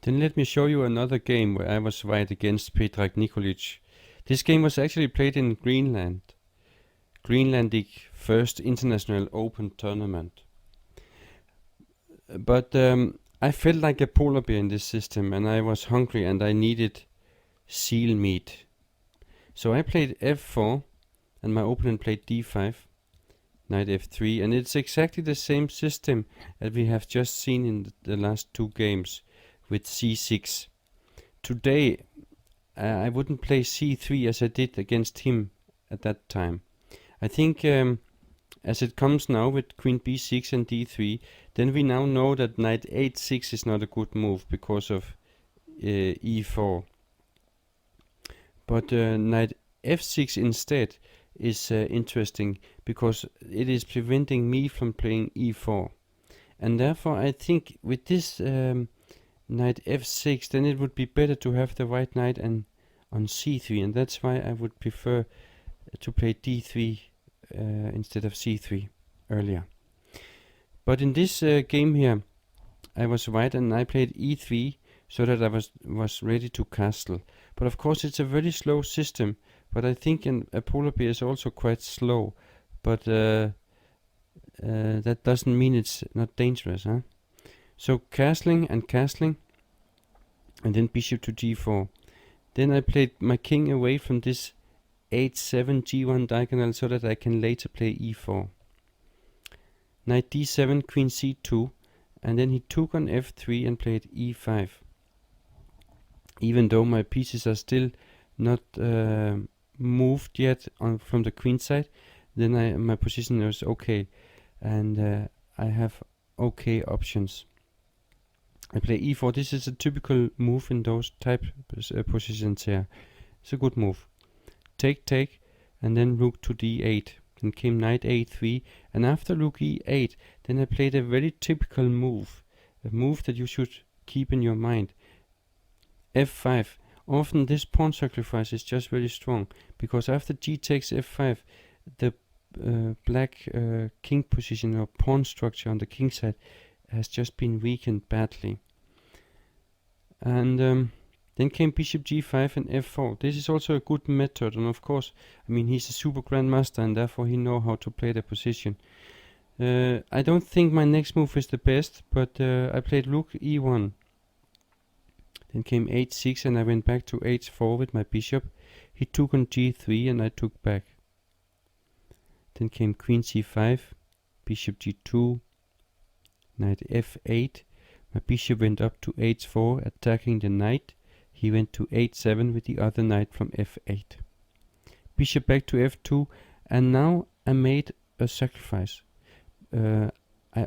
Then let me show you another game where I was right against Predrag Nikolic. This game was actually played in Greenland. Greenlandic first international open tournament. But I felt like a polar bear in this system, and I was hungry and I needed seal meat. So I played f4 and my opponent played d5, knight f3, and it's exactly the same system that we have just seen in the last two games with c6. Today I wouldn't play c3 as I did against him at that time. I think as it comes now with queen b6 and d3, then we now know that knight h6 is not a good move because of e4. But knight f6 instead is interesting because it is preventing me from playing e4. And therefore I think with this knight f6, then it would be better to have the white knight and on c3, and that's why I would prefer to play d3 instead of c3 earlier. But in this game here, I was right and I played e3 so that I was ready to castle. But of course it's a very slow system, but I think a polar bear is also quite slow. But that doesn't mean it's not dangerous, huh? So castling, and then bishop to g4. Then I played my king away from this h7 g1 diagonal so that I can later play e4. Knight d7, queen c2, and then he took on f3 and played e5. Even though my pieces are still not moved yet from the queen side, then my position is okay, and I have okay options. I play e4. This is a typical move in those type positions here. It's a good move. Take, and then rook to d8. Then came knight a3, and after rook e8, then I played a very typical move, a move that you should keep in your mind. f5. Often this pawn sacrifice is just very strong, because after g takes f5, the black king position or pawn structure on the king side has just been weakened badly. And then came bishop g5 and f4. This is also a good method, and of course, I mean, he's a super grandmaster and therefore he knows how to play the position. I don't think my next move is the best, but I played rook e1. Then came h6 and I went back to h4 with my bishop. He took on g3 and I took back. Then came queen c5, bishop g2, knight f8. My bishop went up to h4 attacking the knight. He went to h7 with the other knight from f8. Bishop back to f2, and now I made a sacrifice. I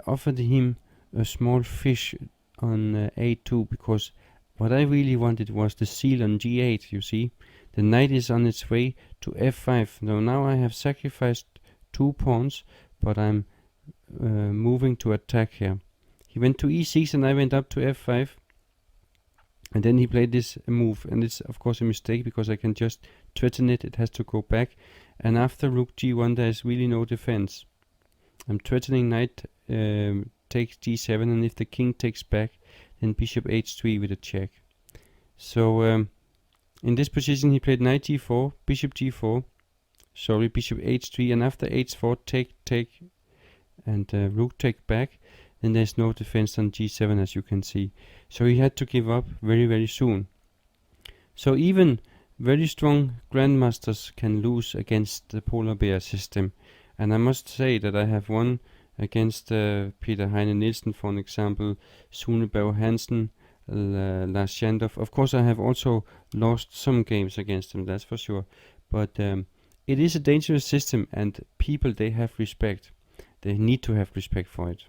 offered him a small fish on a2 because what I really wanted was the seal on g8, you see. The knight is on its way to f5. Now I have sacrificed 2 pawns, but I'm moving to attack here. He went to e6 and I went up to f5. And then he played this move, and it's of course a mistake because I can just threaten it. It has to go back. And after rook g1 there is really no defense. I'm threatening knight takes g7, and if the king takes back, then bishop h3 with a check. So in this position he played knight g4, bishop g4, bishop h3, and after h4 take, and rook take back. Then there's no defense on g7, as you can see. So he had to give up very, very soon. So even very strong grandmasters can lose against the polar bear system. And I must say that I have won against Peter Heine Nielsen, for an example, Sune Berg Hansen, Lars Schandorf. Of course, I have also lost some games against them, that's for sure. But it is a dangerous system, and people, they have respect. They need to have respect for it.